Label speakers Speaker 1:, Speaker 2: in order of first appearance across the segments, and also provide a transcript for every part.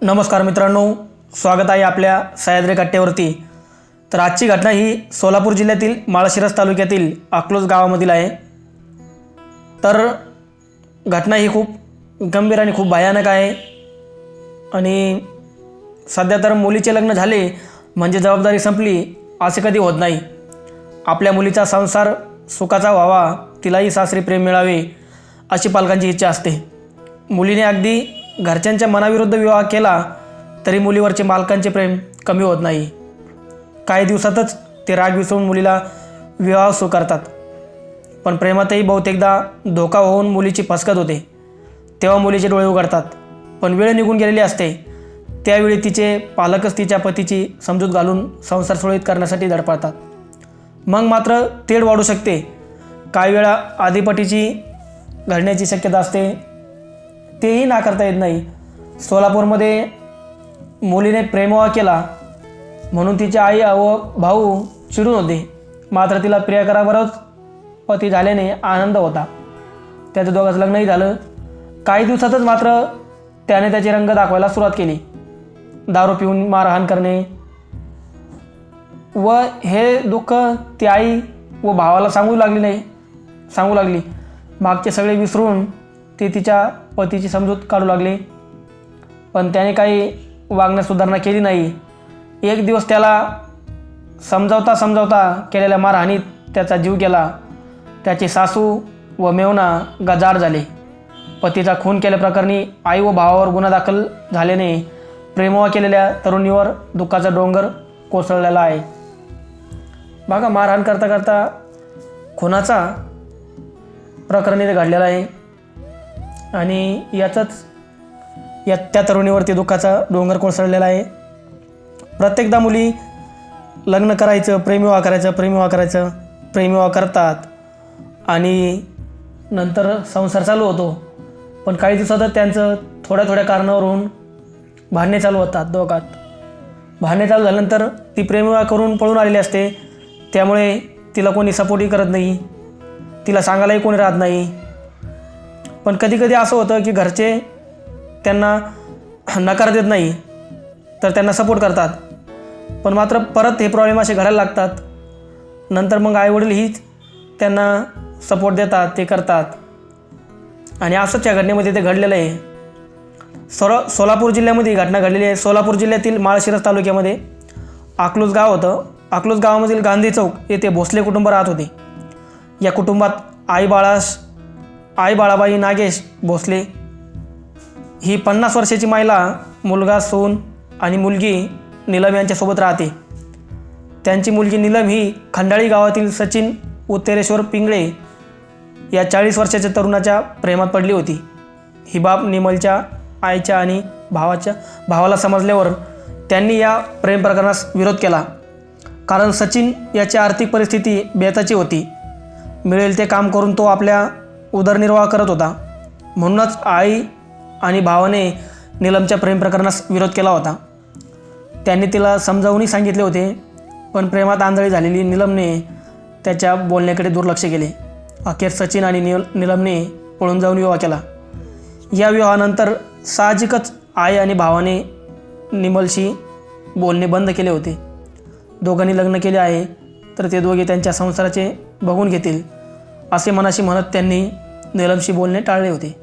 Speaker 1: नमस्कार मित्रांनो, स्वागत आहे आपल्या सह्याद्री कट्ट्यावरती। तर आजची घटना ही सोलापूर जिल्ह्यातील माळशिरस तालुक्यातील अकलूज गावामधील आहे। तर घटना ही खूप गंभीर आणि खूप भयानक आहे। आणि सध्या तर मुलीचे लग्न झाले म्हणजे जबाबदारी संपली असे कधी होत नाही। आपल्या मुलीचा संसार सुखाचा व्हावा, तिलाही सासरी प्रेम मिळावे अशी पालकांची इच्छा असते। मुलीने अगदी घरच्यांच्या मनाविरुद्ध विवाह केला तरी मुलीवरचे मालकांचे प्रेम कमी होत नाही। काही दिवसातच ते राग विसरून मुलीला विवाह स्वीकारतात। पण प्रेमातही बहुतेकदा धोका होऊन मुलीची फसगत होते। तेव्हा मुलीचे डोळे उघडतात, पण वेळ निघून गेलेली असते। त्यावेळी तिचे पालकच तिच्या पतीची समजूत घालून संसार सुरळीत करण्यासाठी धडपडतात। मग मात्र तेढ वाढू शकते। काही वेळा आधीपटीची घडण्याची शक्यता असते, तेही नाकारता येत नाही। सोलापूरमध्ये मुलीने प्रेमविवाह केला म्हणून तिची आई व भाऊ चिडून होते, मात्र तिला प्रियकराबरोबर पती झाल्याने आनंद होता। त्याचं दोघांचं लग्नही झालं। काही दिवसातच मात्र त्याने त्याचे रंग दाखवायला सुरुवात केली। दारू पिऊन मारहाण करणे व हे दुःख ती आई व भावाला सांगू लागली। मागचे सगळे विसरून ती तिच्या पतीची समजूत काढू लागली, पण त्याने काही वागण्यात सुधारणा केली नाही। एक दिवस त्याला समजावता केलेल्या मारहाणीत त्याचा जीव गेला। त्याची सासू व मेवना गजाआड झाले। पतीचा खून केल्याप्रकरणी आई व भावावर गुन्हा दाखल झाल्याने प्रेमविवाह केलेल्या तरुणीवर दुःखाचा डोंगर कोसळलेला आहे। बघा, मारहाण करता करता खुनाचा प्रकरण इथे घडलेला आहे आणि त्या तरुणीवरती दुःखाचा डोंगर कोसळलेला आहे। प्रत्येकदा मुली लग्न करायचं, प्रेमविवाह करतात आणि नंतर संसार चालू होतो। पण काही दिवसातच त्यांचं थोड्या कारणावरून भांडणे चालू होतात दोघात। भांडणे चालू झाल्यानंतर ती प्रेमविवाह करून पळून आलेली असते, त्यामुळे तिला कोणी सपोर्टही करत नाही, तिला सांगायलाही कोणी राहत नाही। पण कधी असं होतं की घरचे त्यांना नकार देत नाही तर त्यांना सपोर्ट करतात, पण मात्र परत हे प्रॉब्लेम असे घडायला लागतात। नंतर मग आईवडीलही त्यांना सपोर्ट देतात, ते करतात। आणि असंच या घटनेमध्ये ते घडलेलं आहे। सोलापूर जिल्ह्यामध्ये ही घटना घडलेली आहे। सोलापूर जिल्ह्यातील माळशिरस तालुक्यामध्ये अकलूज गाव होतं। अकलूज गावामधील गांधी चौक येथे भोसले कुटुंब राहत होते। या कुटुंबात आई बाळाबाई नागेश भोसले ही 50 वर्षाची महिला, मुलगा, सून आणि मुलगी नीलम यांच्यासोबत राहते। त्यांची मुलगी नीलम ही खंडाळी गावातील सचिन उत्तरेश्वर पिंगळे या 40 वर्षाच्या तरुणाच्या प्रेमात पडली होती। ही बाब निमलच्या आईच्या आणि भावाला समजल्यावर त्यांनी या प्रेम प्रकरणास विरोध केला, कारण सचिन याची आर्थिक परिस्थिती बेताची होती। मिळेल ते काम करून तो आपल्या उदरनिर्वाह करत होता। म्हणूनच आई आणि भावाने नीलमच्या प्रेम प्रकरणास विरोध केला होता। त्यांनी तिला समजावूनही सांगितले होते, पण प्रेमात आंधळी झालेली नीलमने त्याच्या बोलण्याकडे दुर्लक्ष केले। अखेर सचिन आणि नीलमने पळून जाऊन विवाह केला। या विवाहानंतर साहजिकच आई आणि भावाने नीलमशी बोलणे बंद केले होते। दोघांनी लग्न केले आहे तर ते दोघे त्यांच्या संसाराचे बघून घेतील असे मनाशी म्हणत त्यांनी नीलमशी बोलणे टाळले होते।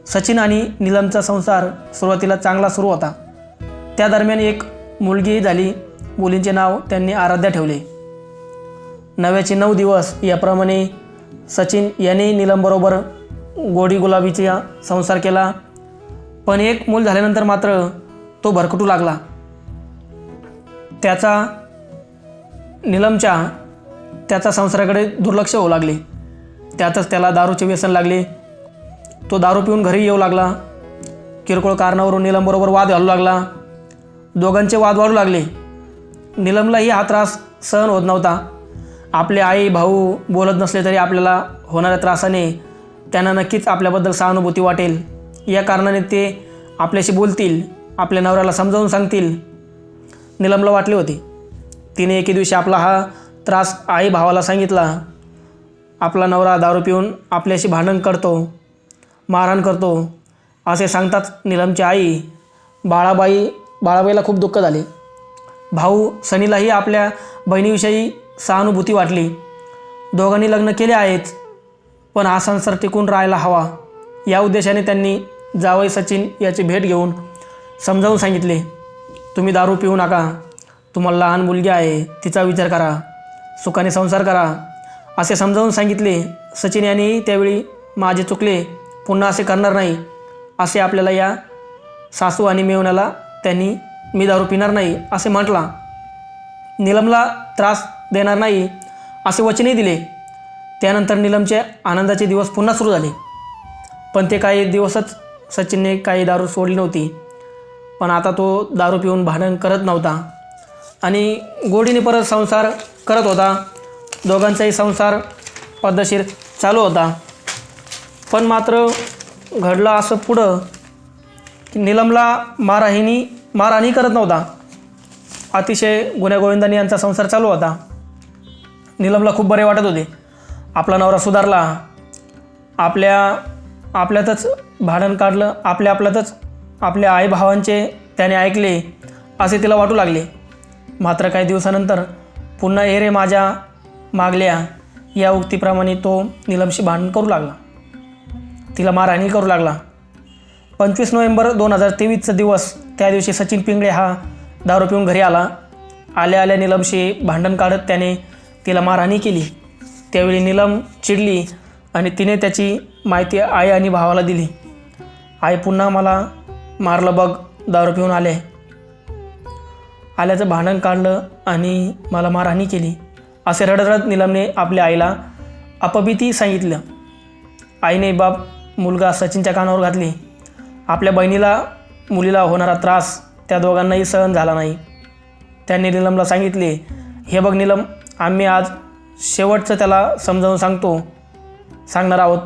Speaker 1: सचिन आणि नीलमचा संसार सुरुवातीला चांगला सुरू होता। त्या दरम्यान एक मुलगीही झाली। मुलींचे नाव त्यांनी आराध्या ठेवले। 9व्याचे 9 दिवस याप्रमाणे सचिन यांनी नीलमबरोबर गोडी गुलाबीचा संसार केला। पण एक मूल झाल्यानंतर मात्र तो भरकटू लागला। त्याचा संसाराकडे दुर्लक्ष होऊ लागले। त्यातच त्याला दारूचे व्यसन लागले। तो दारू पिऊन घरी येऊ लागला। किरकोळ कारणावरून नीलमबरोबर वाद घालू लागला। दोघांचे वाद वाढू लागले। नीलमलाही हा त्रास सहन होत नव्हता। आपले आई भाऊ बोलत नसले तरी आपल्याला होणाऱ्या त्रासाने त्यांना नक्कीच आपल्याबद्दल सहानुभूती वाटेल, या कारणाने ते आपल्याशी बोलतील, आपल्या नवऱ्याला समजावून सांगतील, नीलमला वाटले होते। तिने एके दिवशी आपला हा त्रास आई भावाला सांगितला। आपला नवरा दारू पिऊन आपल्याशी भांडण करतो, मारहाण करतो असे सांगताच नीलमची आई बाळाबाईला खूप दुःख झाले. भाऊ सनीलाही आपल्या बहिणीविषयी सहानुभूती वाटली. दोघांनी लग्न केले आहेच, पण हा संसार टिकून राहायला हवा या उद्देशाने त्यांनी जावई सचिन याची भेट घेऊन समजावून सांगितले, तुम्ही दारू पिऊ नका, तुम्हाला लहान मुलगी आहे, तिचा विचार करा, सुखाने संसार करा असे समजावून सांगितले. सचिन यांनी त्यावेळी माझे चुकले, पुन्हा असे करणार नाही असे आपल्याला या सासू आणि मेवण्याला त्यांनी मी दारू पिणार नाही असे म्हटला. नीलमला त्रास देणार नाही असे वचनही दिले. त्यानंतर नीलमचे आनंदाचे दिवस पुन्हा सुरू झाले. पण ते काही दिवसच सचिनने काही दारू सोडली नव्हती. पण आता तो दारू पिऊन भांडण करत नव्हता आणि गोडीने परत संसार करत होता. दोघांचाही संसार पद्धतशीर चालू होता. पण मात्र घडलं असं पुढं की नीलमला मारहाणी करत नव्हता. अतिशय गुण्यागोविंदाने यांचा संसार चालू होता. नीलमला खूप बरे वाटत होते. आपला नवरा सुधारला, आपल्यातच भांडण काढलं, आपल्यातच आपल्या आईभावांचे त्याने ऐकले असे तिला वाटू लागले. मात्र काही दिवसानंतर पुन्हा ए रे माझ्या मागल्या या उक्तीप्रमाणे तो नीलमशी भांडण करू लागला, तिला मारहाणी करू लागला. 25 नोव्हेंबर 2023चा दिवस. त्या दिवशी सचिन पिंगळे हा दारू पिऊन घरी आला. आल्या नीलमशी भांडण काढत त्याने तिला मारहाणी केली. त्यावेळी नीलम चिडली आणि तिने त्याची माहिती आई आणि भावाला दिली. आई पुन्हा मला मारलं बघ, दारू पिऊन आल्याचं भांडण काढलं आणि मला मारहाणी केली असे रडत नीलमने आपल्या आईला अपभीती सांगितलं. आईने बाप मुलगा सचिनच्या कानावर घातली. आपल्या मुलीला होणारा त्रास त्या दोघांनाही सहन झाला नाही. त्यांनी नीलमला सांगितले, हे बघ नीलम, आम्ही आज शेवटचं त्याला समजावून सांगणार आहोत,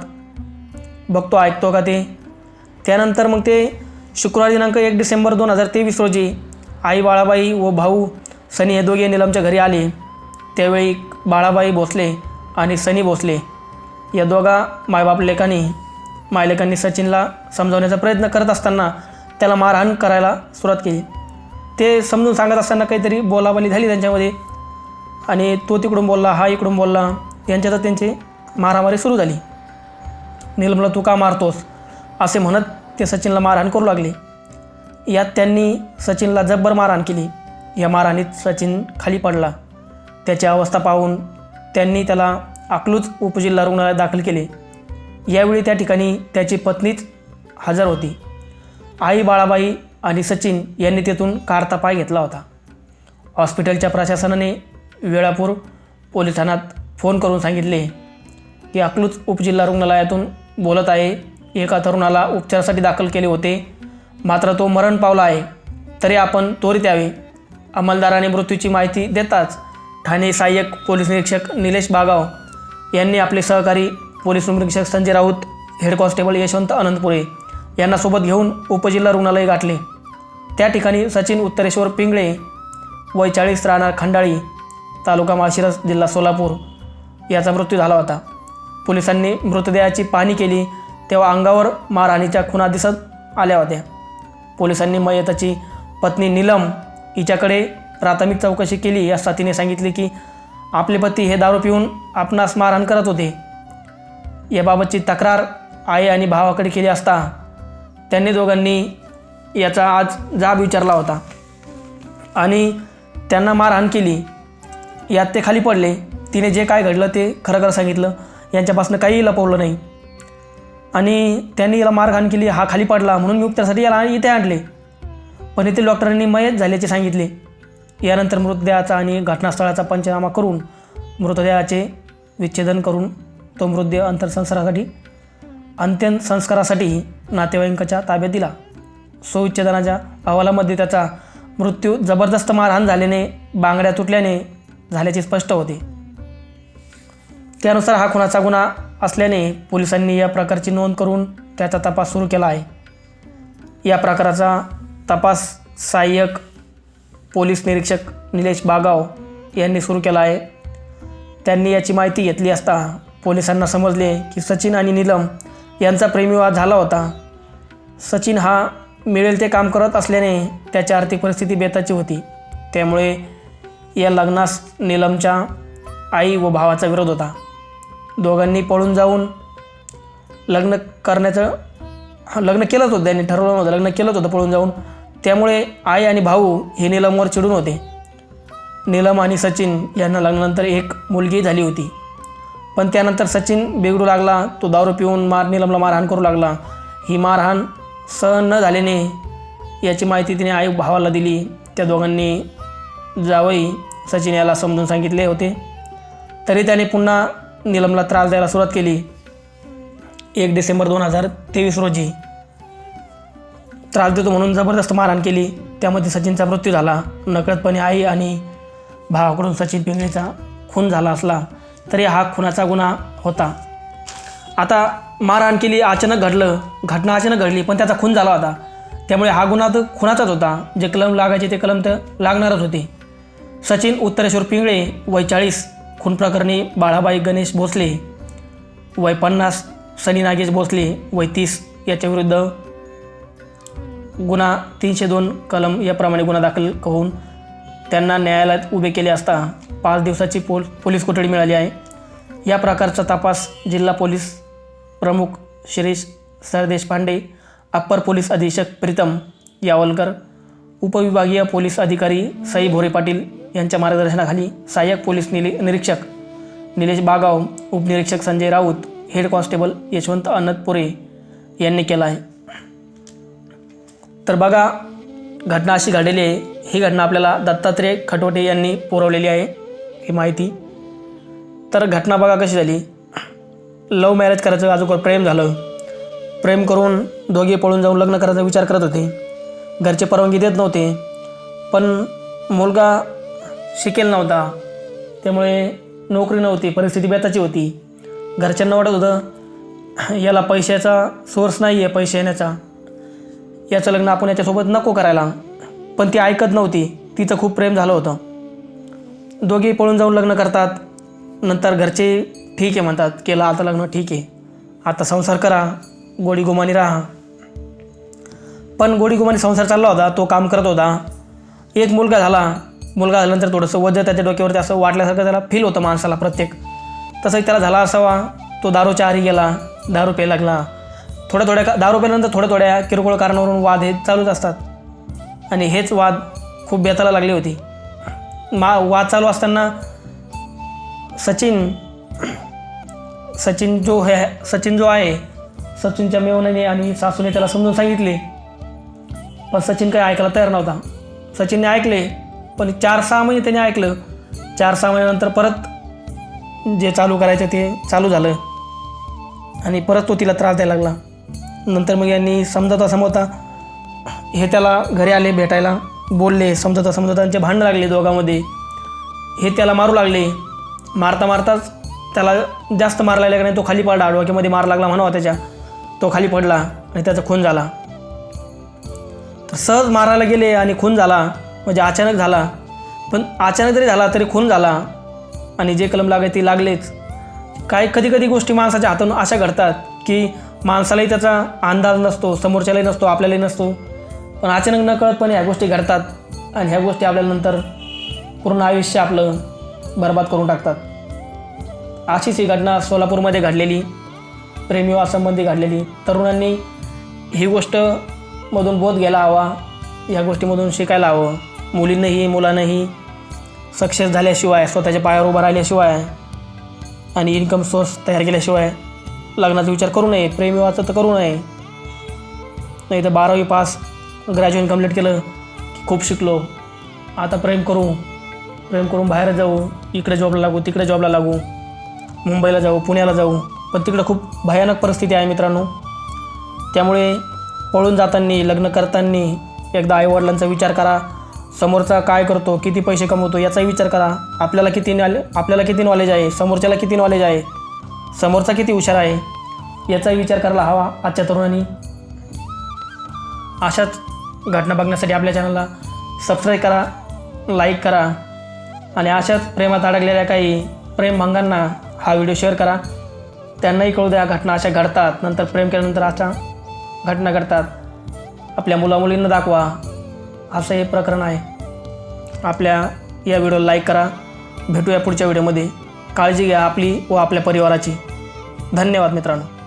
Speaker 1: बघतो ऐकतो का ते. त्यानंतर मग ते शुक्रवार दिनांक 1 डिसेंबर 2023 रोजी आई बाळाबाई व भाऊ सनी हे दोघे नीलमच्या घरी आले. त्यावेळी बाळाबाई भोसले आणि सनी भोसले या दोघा मायलेकांनी सचिनला समजावण्याचा प्रयत्न करत असताना त्याला मारहाण करायला सुरुवात केली. ते समजून सांगत असताना काहीतरी बोलाबाली झाली त्यांच्यामध्ये आणि तो तिकडून बोलला, हा इकडून बोलला, यांच्यातच त्यांची मारामारी सुरू झाली. नीलमला तू का मारतोस असे म्हणत ते सचिनला मारहाण करू लागले. यात त्यांनी सचिनला जब्बर मारहाण केली. या मारहाणीत सचिन खाली पडला. त्याची अवस्था पाहून त्यांनी त्याला अकलूज उपजिल्हा रुग्णालयात दाखल केले. यावेळी त्या ठिकाणी त्याची पत्नीच हजर होती. आई बाळाबाई आणि सचिन यांनी तेथून कारता पाय घेतला होता. हॉस्पिटलच्या प्रशासनाने वेळापूर पोलीस ठाण्यात फोन करून सांगितले की अकलूज उपजिल्हा रुग्णालयातून बोलत आहे. एका तरुणाला उपचारासाठी दाखल केले होते, मात्र तो मरण पावला आहे, तरी आपण त्वरित यावे. अंमलदाराने मृत्यूची माहिती देताच ठाणे सहाय्यक पोलीस निरीक्षक निलेश बागाव यांनी आपले सहकारी पोलीस निरीक्षक संजय राऊत, हेड कॉन्स्टेबल यशवंत अनंतपुरे यांना सोबत घेऊन उपजिल्हा रुग्णालय गाठले. त्या ठिकाणी सचिन उत्तरेश्वर पिंगळे वय 40 राहणार खंडाळी, तालुका माळशिरस, जिल्हा सोलापूर याचा मृत्यू झाला होता. पोलिसांनी मृतदेहाची पाहणी केली तेव्हा अंगावर मारहाणीच्या खुणा दिसत आल्या होत्या. पोलिसांनी मयताची पत्नी नीलम हिच्याकडे प्राथमिक चौकशी केली असता तिने सांगितले की आपले पती हे दारू पिऊन आपणास मारहाण करत होते. याबाबतची तक्रार आई आणि भावाकडे केली असता त्यांनी दोघांनी याचा आज जाब विचारला होता आणि त्यांना मारहाण केली. यात ते खाली पडले. तिने जे काय घडलं ते खरं सांगितलं, यांच्यापासून काहीही लपवलं नाही आणि त्यांनी याला मारहाण केली. हा खाली पडला म्हणून मी उपचारासाठी याला इथे आणले, पण येथील डॉक्टरांनी मयत झाल्याचे सांगितले. यानंतर मृतदेहाचा आणि घटनास्थळाचा पंचनामा करून मृतदेहाचे विच्छेदन करून तो मृतदेह अंत्यसंस्कारासाठी नातेवाईकांच्या ताब्यात दिला. शवविच्छेदनाच्या अहवालामध्ये त्याचा मृत्यू जबरदस्त मारहाण झाल्याने बांगड्या तुटल्याने झाल्याचे स्पष्ट होते. त्यानुसार हा खुनाचा गुन्हा असल्याने पोलिसांनी या प्रकारची नोंद करून त्याचा तपास सुरू केला आहे. या प्रकाराचा तपास सहाय्यक पोलीस निरीक्षक निलेश बागाव यांनी सुरू केला आहे. त्यांनी याची माहिती घेतली असता पोलिसांना समजले की सचिन आणि नीलम यांचा प्रेमविवाह झाला होता. सचिन हा मिळेल ते काम करत असल्याने त्याची आर्थिक परिस्थिती बेताची होती. त्यामुळे या लग्नास नीलमच्या आई व भावाचा विरोध होता. दोघांनी पळून जाऊन लग्न केलंच होतं. त्यांनी ठरवलं नव्हतं, लग्न केलंच होतं पळून जाऊन. त्यामुळे आई आणि भाऊ हे नीलमवर चिडून होते. नीलम आणि सचिन यांना लग्नानंतर एक मुलगी झाली होती. पण त्यानंतर सचिन बिघडू लागला. तो दारू पिऊन नीलमला मारहाण करू लागला. ही मारहाण सहन न झाल्याने याची माहिती तिने आई भावाला दिली. त्या दोघांनी जावई सचिन याला समजून सांगितले होते, तरी त्याने पुन्हा नीलमला त्रास द्यायला सुरुवात केली. 1 डिसेंबर 2023 रोजी त्रास देतो म्हणून जबरदस्त मारहाण केली. त्यामध्ये सचिनचा मृत्यू झाला. नकळतपणे आई आणि भावाकडून सचिन पिंगळेचा खून झाला असला तरी हा खुनाचा गुन्हा होता. आता मारहाण केली, घटना अचानक घडली, पण त्याचा खून झाला होता. त्यामुळे हा गुन्हा तर खुनाचाच होता. जे कलम लागायचे ते कलम तर लागणारच होते. सचिन उत्तरेश्वर पिंगळे वय 40 खून प्रकरणी बाळाबाई गणेश भोसले वय 50, सनी नागेश भोसले वय 30 याच्या विरुद्ध गुन्हा 302 कलम याप्रमाणे गुन्हा दाखल होऊन त्यांना न्यायालयात उभे केले असता 5 दिवसाची पोलीस कोठडी मिळाली आहे. या प्रकारचा तपास जिल्हा पोलीस प्रमुख शिरीष सरदेशपांडे, अप्पर पोलीस अधीक्षक प्रीतम यावलकर, उपविभागीय पोलीस अधिकारी सई भोरे पाटील यांच्या मार्गदर्शनाखाली सहाय्यक पोलीस निरीक्षक निलेश बागाव, उपनिरीक्षक संजय राऊत, हेड कॉन्स्टेबल यशवंत अनंतपुरे यांनी केला आहे. तर बघा, घटना अशी घडलेली आहे. ही घटना आपल्याला दत्तात्रय खटवटे यांनी पुरवलेली आहे ही माहिती. तर घटना बघा कशी झाली. लव्ह मॅरेज करायचं, अजून प्रेम झालं. प्रेम करून दोघे पळून जाऊन लग्न करायचा विचार करत होते. घरचे परवानगी देत नव्हते, पण मुलगा शिकेल नव्हता, त्यामुळे नोकरी नव्हती, परिस्थिती बेताची होती. घरच्यांना वाटत होतं याला पैशाचा सोर्स नाही आहे, पैसे येण्याचा, याचं लग्न आपण याच्यासोबत नको करायला. पण ती ऐकत नव्हती. तिचं खूप प्रेम झालं होतं. दोघेही पळून जाऊन लग्न करतात. नंतर घरचे ठीक आहे म्हणतात, केलं आता लग्न, ठीक आहे, आता संसार करा, गोडी गुमानी राहा. पण गोडी गुमानी संसार चालला होता, तो काम करत होता. एक मुलगा झाल्यानंतर थोडंसं वजन त्याच्या डोक्यावरती असं वाटल्यासारखं त्याला फील होतं माणसाला प्रत्येक. तसंही त्याला झाला असावा. तो दारूच्या आहारी गेला, दारू प्यायला लागला. दारू प्यायल्यानंतर थोड्या किरकोळ कारणावरून वाद हे चालूच असतात. आणि हेच वाद खूप बेताला लागली होती. वाद चालू असताना सचिन जो आहे सचिनच्या मेवण्याने आणि सासूने त्याला समजून सांगितले, पण सचिन काही ऐकायला तयार नव्हता. सचिनने ऐकले, पण 4-6 महिने त्याने ऐकलं. 4-6 महिन्यानंतर परत जे चालू करायचं ते चालू झालं आणि परत तो तिला त्रास द्यायला लागला. नंतर मग यांनी समजता हे त्याला घरी आले, भेटायला बोलले. समजता त्यांचे भांडण लागले दोघांमध्ये. हे त्याला मारू लागले. मारताच त्याला जास्त मार लागला नाही, तो खाली पडला. डोक्यामध्ये मार लागला म्हणावा त्याच्या. तो खाली पडला आणि त्याचा खून झाला. तर सहज मारायला गेले आणि खून झाला, म्हणजे अचानक झाला. पण अचानक जरी झाला तरी खून झाला आणि जे कलम लागायचे ते लागलेच. कधी गोष्टी माणसाच्या हातून अशा घडतात की माणसालाही त्याचा अंदाज नसतो, समोरच्यालाही नसतो, आपल्यालाही नसतो. पण अचानक नकळतपणे ह्या गोष्टी घडतात आणि ह्या गोष्टी आपल्याला नंतर पूर्ण आयुष्य आपलं बर्बाद करून टाकतात. अशीच ही घटना सोलापूरमध्ये घडलेली, प्रेमविवाहासंबंधी घडलेली. तरुणांनी ही गोष्टमधून बोध घ्यायला हवा, ह्या गोष्टीमधून शिकायला हवं. मुलांनाही सक्सेस झाल्याशिवाय, स्वतःच्या पायावर उभं राहिल्याशिवाय आणि इन्कम सोर्स तयार केल्याशिवाय लग्नाचा विचार करू नये. प्रेमविवाहाचं तर करू नये. नाही तर 12वी पास, ग्रॅज्युएशन कंप्लीट केलं की खूप शिकलो, आता प्रेम करून बाहेर जाऊ, इकडे जॉबला लागू, तिकडे जॉबला लागू, मुंबईला जाऊ, पुण्याला जाऊ. पण तिकडं खूप भयानक परिस्थिती आहे मित्रांनो. त्यामुळे पळून जाताना, लग्न करताना एकदा आईवडिलांचा विचार करा. समोरचा काय करतो, किती पैसे कमवतो याचाही विचार करा. आपल्याला किती नॉलेज आहे, समोरच्याला किती नॉलेज आहे, समोरचा किती हुशार आहे याचाही विचार करायला हवा आजच्या तरुणांनी. अशाच घटना बघण्यासाठी आपल्या चॅनलला सबस्क्राईब करा, लाईक करा आणि अशाच प्रेमात अडकलेल्या काही प्रेमभंगांना हा व्हिडिओ शेअर करा. त्यांनाही कळू द्या घटना अशा घडतात, नंतर प्रेम केल्यानंतर अशा घटना घडतात. आपल्या मुलामुलींना दाखवा, असं हे प्रकरण आहे. आपल्या या व्हिडिओला लाईक करा. भेटूया पुढच्या व्हिडिओमध्ये. काळजी घ्या आपली व आपल्या परिवाराची. धन्यवाद मित्रांनो.